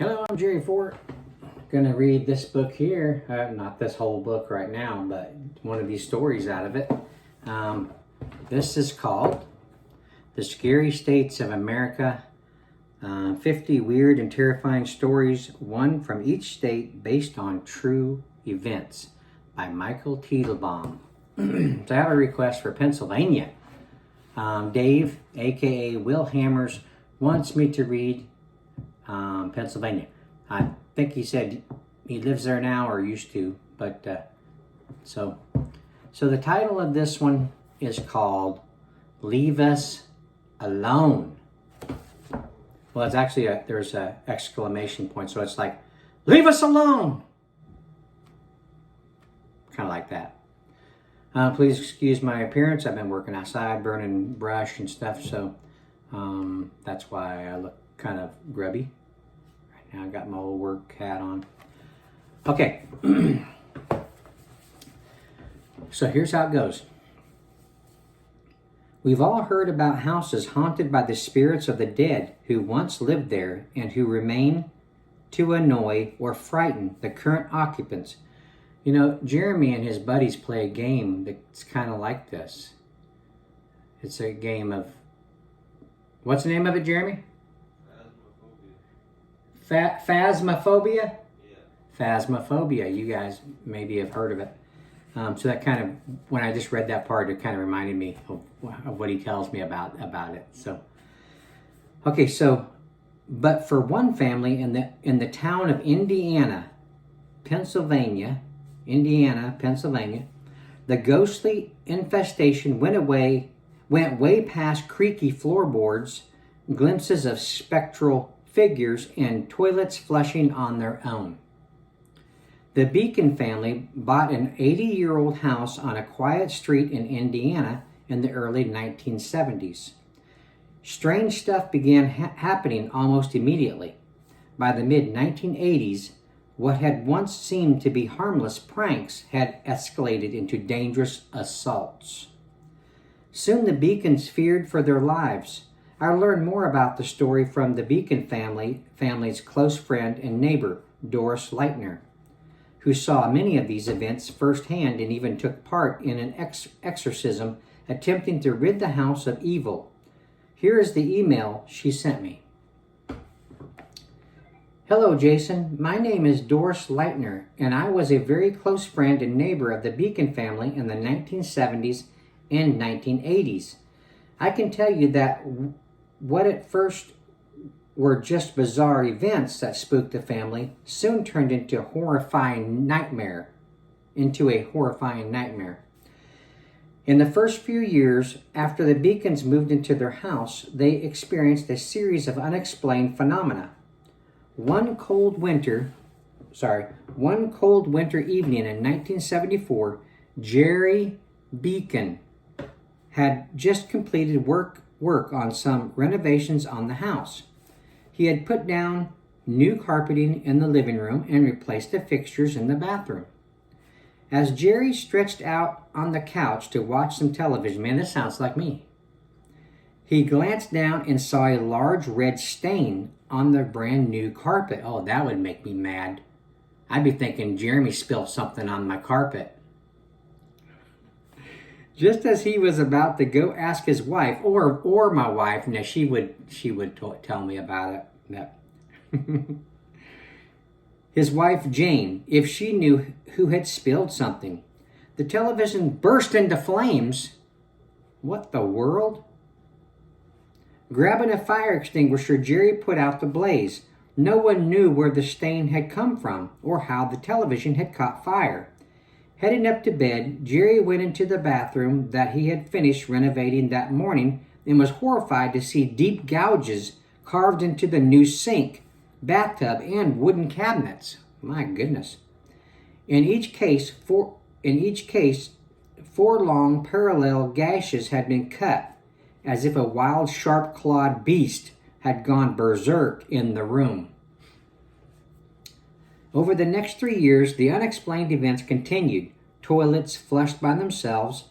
Hello, I'm Jerry Fort. Going to read this book here. Not this whole book right now, but one of these stories out of it. This is called The Scary States of America. 50 Weird and Terrifying Stories, one from each state based on true events, by Michael Teitelbaum. So I have a request for Pennsylvania. Dave, aka Will Hammers, wants me to read Pennsylvania. I think he said he lives there now or used to, but so the title of this one is called Leave Us Alone. Well, it's actually there's a exclamation point, so it's like, leave us alone! Kind of like that. Please excuse my appearance. I've been working outside, burning brush and stuff, so that's why I look kind of grubby. Right now I got my old work hat on. Okay. So here's how it goes. We've all heard about houses haunted by the spirits of the dead who once lived there and who remain to annoy or frighten the current occupants. You know, Jeremy and his buddies play a game that's kind of like this. It's a game of... What's the name of it, Jeremy? Phasmophobia? Yeah. Phasmophobia. You guys maybe have heard of it. So that kind of, when I just read that part, it kind of reminded me of what he tells me about it. So, okay, so, but for one family in the town of Indiana, Pennsylvania, the ghostly infestation went way past creaky floorboards, glimpses of spectral figures, and toilets flushing on their own. The Beacon family bought an 80-year-old house on a quiet street in Indiana in the early 1970s. Strange stuff began happening almost immediately. By the mid-1980s, what had once seemed to be harmless pranks had escalated into dangerous assaults. Soon the Beacons feared for their lives. I learned more about the story from the Beacon family's close friend and neighbor, Doris Leitner, who saw many of these events firsthand and even took part in an exorcism attempting to rid the house of evil. Here is the email she sent me. Hello, Jason. My name is Doris Leitner, and I was a very close friend and neighbor of the Beacon family in the 1970s and 1980s. I can tell you that what at first were just bizarre events that spooked the family soon turned into a horrifying nightmare. In the first few years after the Beacons moved into their house, they experienced a series of unexplained phenomena. One cold winter evening in 1974, Jerry Beacon had just completed work on some renovations on the house. He had put down new carpeting in the living room and replaced the fixtures in the bathroom. As Jerry stretched out on the couch to watch some television, man, this sounds like me, he glanced down and saw a large red stain on the brand new carpet. Oh, that would make me mad. I'd be thinking Jeremy spilled something on my carpet. Just as he was about to go ask his wife, or my wife, now she would tell me about it. His wife Jane, if she knew who had spilled something. The television burst into flames. What the world? Grabbing a fire extinguisher, Jerry put out the blaze. No one knew where the stain had come from or how the television had caught fire. Heading up to bed, Jerry went into the bathroom that he had finished renovating that morning and was horrified to see deep gouges carved into the new sink, bathtub, and wooden cabinets. My goodness. In each case, four long parallel gashes had been cut, as if a wild, sharp-clawed beast had gone berserk in the room. Over the next 3 years, the unexplained events continued. Toilets flushed by themselves.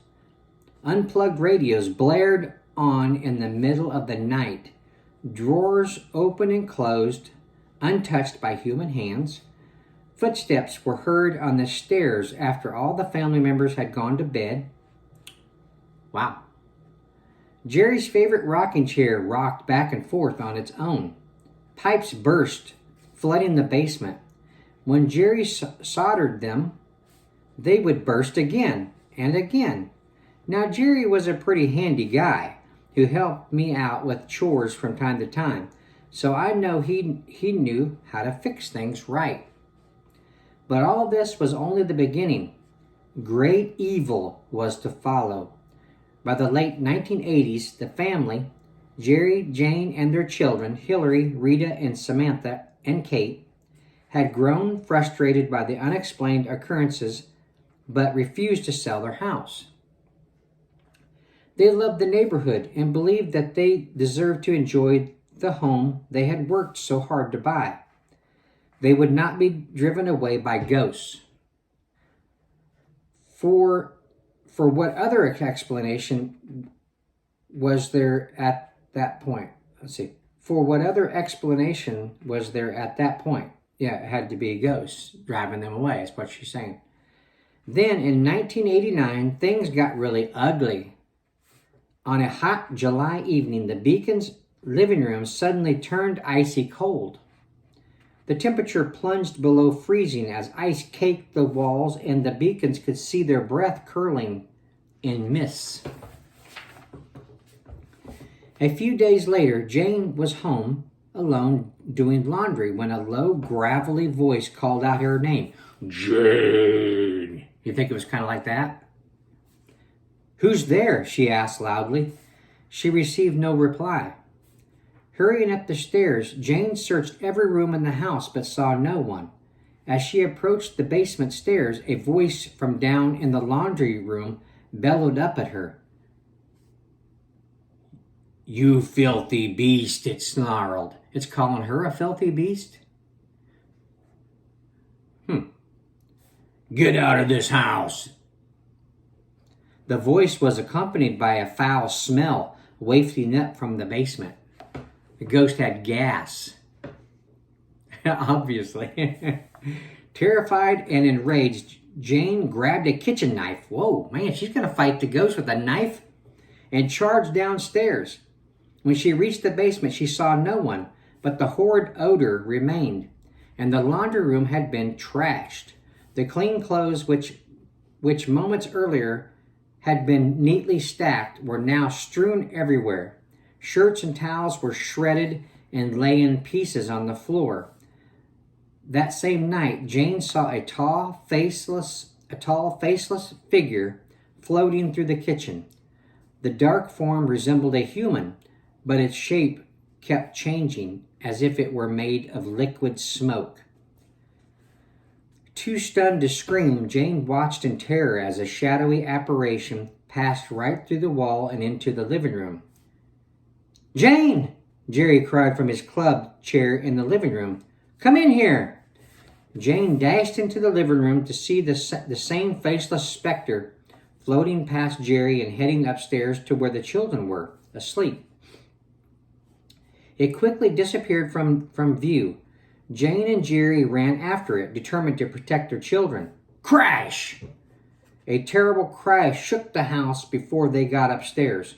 Unplugged radios blared on in the middle of the night. Drawers opened and closed. untouched by human hands. Footsteps were heard on the stairs after all the family members had gone to bed. Wow. Jerry's favorite rocking chair rocked back and forth on its own. Pipes burst, flooding the basement. When Jerry soldered them, they would burst again and again. Now, Jerry was a pretty handy guy who helped me out with chores from time to time, so I know he knew how to fix things right. But all this was only the beginning. Great evil was to follow. By the late 1980s, the family, Jerry, Jane, and their children, Hillary, Rita, and Samantha, and Kate, had grown frustrated by the unexplained occurrences but refused to sell their house. They loved the neighborhood and believed that they deserved to enjoy the home they had worked so hard to buy. They would not be driven away by ghosts. For what other explanation was there at that point? For what other explanation was there at that point? Yeah, it had to be ghosts driving them away, is what she's saying. Then in 1989, things got really ugly. On a hot July evening, the Beacons' living room suddenly turned icy cold. The temperature plunged below freezing as ice caked the walls, and the Beacons could see their breath curling in mists. A few days later, Jane was home alone doing laundry when a low, gravelly voice called out her name. Jane! You think it was kind of like that? Who's there? She asked loudly. She received no reply. Hurrying up the stairs, Jane searched every room in the house but saw no one. As she approached the basement stairs, a voice from down in the laundry room bellowed up at her. You filthy beast, it snarled. It's calling her a filthy beast? Get out of this house. The voice was accompanied by a foul smell wafting up from the basement. The ghost had gas. Obviously. Terrified and enraged, Jane grabbed a kitchen knife. Whoa, man, she's going to fight the ghost with a knife? And charged downstairs. When she reached the basement, she saw no one, but the horrid odor remained, and the laundry room had been trashed. The clean clothes, which moments earlier had been neatly stacked, were now strewn everywhere. Shirts and towels were shredded and lay in pieces on the floor. That same night, Jane saw a tall, faceless figure floating through the kitchen. The dark form resembled a human, but its shape kept changing as if it were made of liquid smoke. Too stunned to scream, Jane watched in terror as a shadowy apparition passed right through the wall and into the living room. Jane! Jerry cried from his club chair in the living room. Come in here! Jane dashed into the living room to see the same faceless specter floating past Jerry and heading upstairs to where the children were, asleep. It quickly disappeared from view. Jane and Jerry ran after it, determined to protect their children. Crash! A terrible cry shook the house before they got upstairs.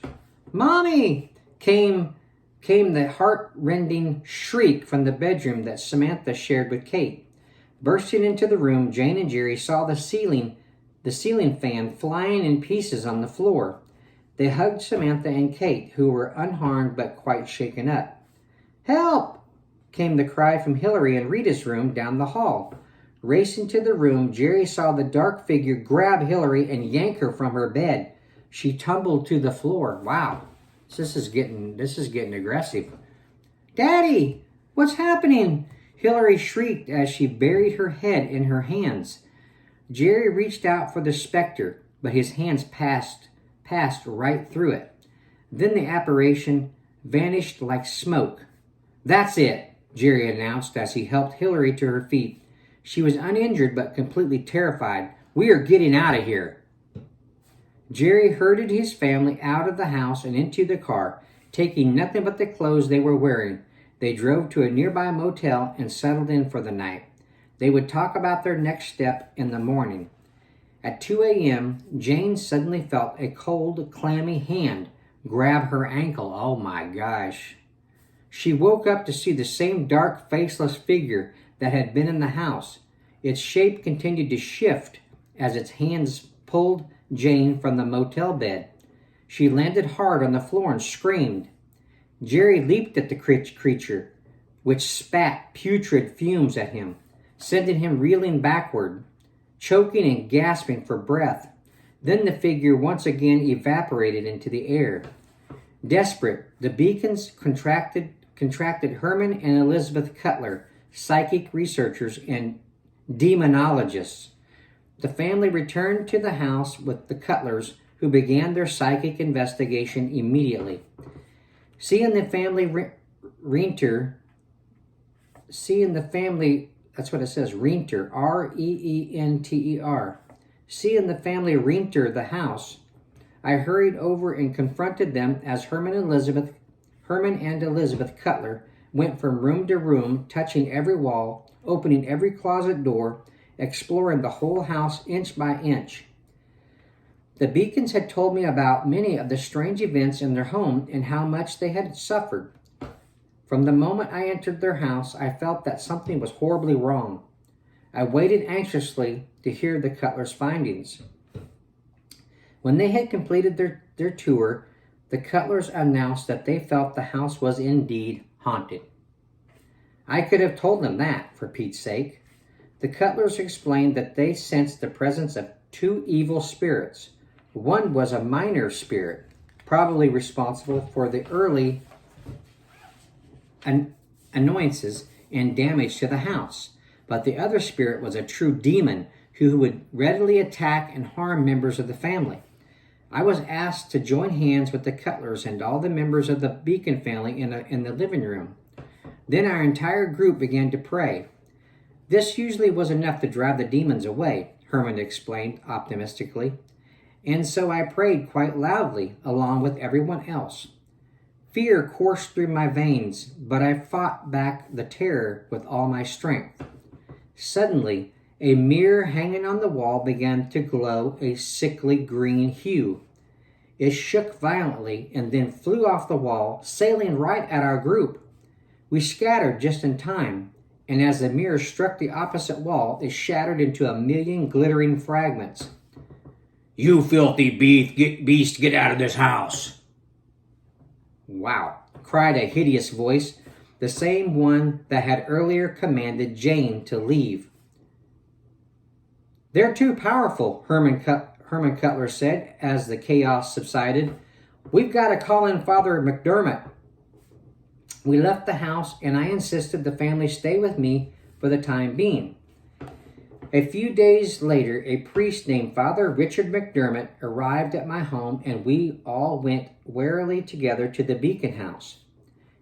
Mommy! Came the heart-rending shriek from the bedroom that Samantha shared with Kate. Bursting into the room, Jane and Jerry saw the ceiling fan flying in pieces on the floor. They hugged Samantha and Kate, who were unharmed but quite shaken up. Help! Came the cry from Hillary in Rita's room down the hall. Racing to the room, Jerry saw the dark figure grab Hillary and yank her from her bed. She tumbled to the floor. Wow, this is getting aggressive. Daddy, what's happening? Hillary shrieked as she buried her head in her hands. Jerry reached out for the specter, but his hands passed right through it. Then the apparition vanished like smoke. That's it, Jerry announced as he helped Hillary to her feet. She was uninjured but completely terrified. We are getting out of here. Jerry herded his family out of the house and into the car, taking nothing but the clothes they were wearing. They drove to a nearby motel and settled in for the night. They would talk about their next step in the morning. At 2 a.m., Jane suddenly felt a cold, clammy hand grab her ankle. Oh my gosh. She woke up to see the same dark, faceless figure that had been in the house. Its shape continued to shift as its hands pulled Jane from the motel bed. She landed hard on the floor and screamed. Jerry leaped at the creature, which spat putrid fumes at him, sending him reeling backward, choking and gasping for breath. Then the figure once again evaporated into the air. Desperate, the Beacons contracted Herman and Elizabeth Cutler, psychic researchers and demonologists. The family returned to the house with the Cutlers, who began their psychic investigation immediately. Seeing the family Reinter, that's what it says, Reinter, Reenter. Seeing the family Reinter the house, I hurried over and confronted them as Herman and Elizabeth Cutler went from room to room, touching every wall, opening every closet door, exploring the whole house inch by inch. The Beacons had told me about many of the strange events in their home and how much they had suffered. From the moment I entered their house, I felt that something was horribly wrong. I waited anxiously to hear the Cutlers' findings. When they had completed their tour, the Cutlers announced that they felt the house was indeed haunted. I could have told them that, for Pete's sake. The Cutlers explained that they sensed the presence of two evil spirits. One was a minor spirit, probably responsible for the early annoyances and damage to the house. But the other spirit was a true demon who would readily attack and harm members of the family. I was asked to join hands with the Cutlers and all the members of the Beacon family in the living room. Then our entire group began to pray. This usually was enough to drive the demons away, Herman explained optimistically. And so I prayed quite loudly along with everyone else. Fear coursed through my veins, but I fought back the terror with all my strength. Suddenly, a mirror hanging on the wall began to glow a sickly green hue. It shook violently and then flew off the wall, sailing right at our group. We scattered just in time, and as the mirror struck the opposite wall, it shattered into a million glittering fragments. "You filthy beast, get out of this house!" "Wow," cried a hideous voice, the same one that had earlier commanded Jane to leave. "They're too powerful," Herman Cutler said as the chaos subsided. "We've got to call in Father McDermott." We left the house, and I insisted the family stay with me for the time being. A few days later, a priest named Father Richard McDermott arrived at my home, and we all went warily together to the Beacon House.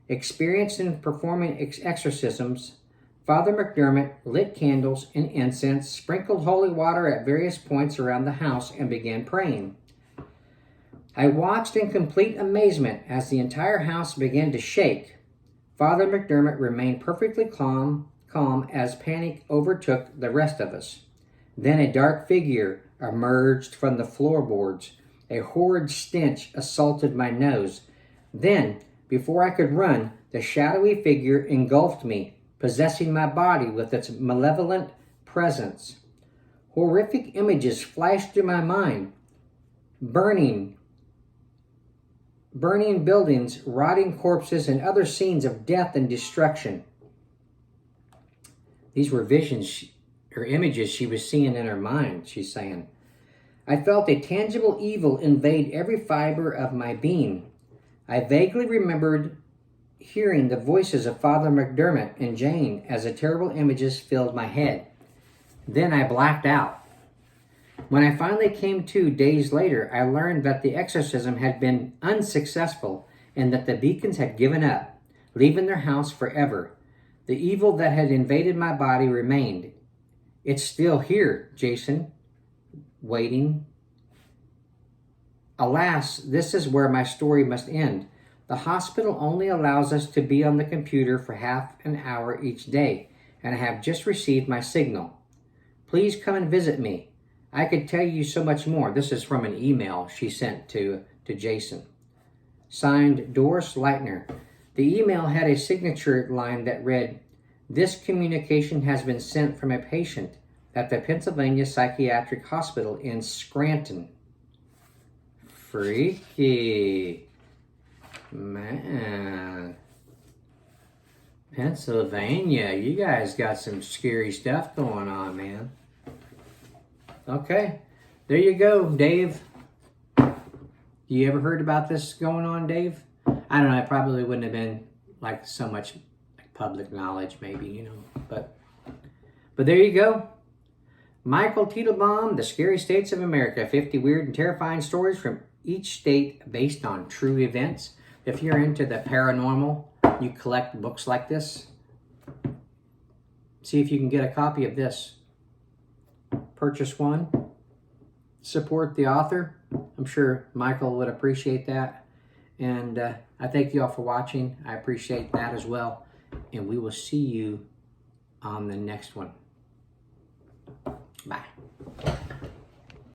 Experienced in performing exorcisms, Father McDermott lit candles and incense, sprinkled holy water at various points around the house, and began praying. I watched in complete amazement as the entire house began to shake. Father McDermott remained perfectly calm as panic overtook the rest of us. Then a dark figure emerged from the floorboards. A horrid stench assaulted my nose. Then, before I could run, the shadowy figure engulfed me, possessing my body with its malevolent presence. Horrific images flashed through my mind. Burning buildings, rotting corpses, and other scenes of death and destruction. These were visions or images she was seeing in her mind, she's saying. I felt a tangible evil invade every fiber of my being. I vaguely remembered hearing the voices of Father McDermott and Jane as the terrible images filled my head. Then I blacked out. When I finally came to days later, I learned that the exorcism had been unsuccessful and that the Beacons had given up, leaving their house forever. The evil that had invaded my body remained. It's still here, Jason, waiting. Alas, this is where my story must end. The hospital only allows us to be on the computer for half an hour each day, and I have just received my signal. Please come and visit me. I could tell you so much more. This is from an email she sent to Jason. Signed, Doris Leitner. The email had a signature line that read, "This communication has been sent from a patient at the Pennsylvania Psychiatric Hospital in Scranton." Freaky. Man. Pennsylvania, you guys got some scary stuff going on, man. Okay, there you go, Dave. You ever heard about this going on, Dave? I don't know, it probably wouldn't have been like so much public knowledge, maybe, you know, but there you go. Michael Teitelbaum, The Scary States of America, 50 weird and terrifying stories from each state based on true events. If you're into the paranormal, you collect books like this, see if you can get a copy of this. Purchase one, support the author. I'm sure Michael would appreciate that. And I thank you all for watching. I appreciate that as well. And we will see you on the next one. Bye.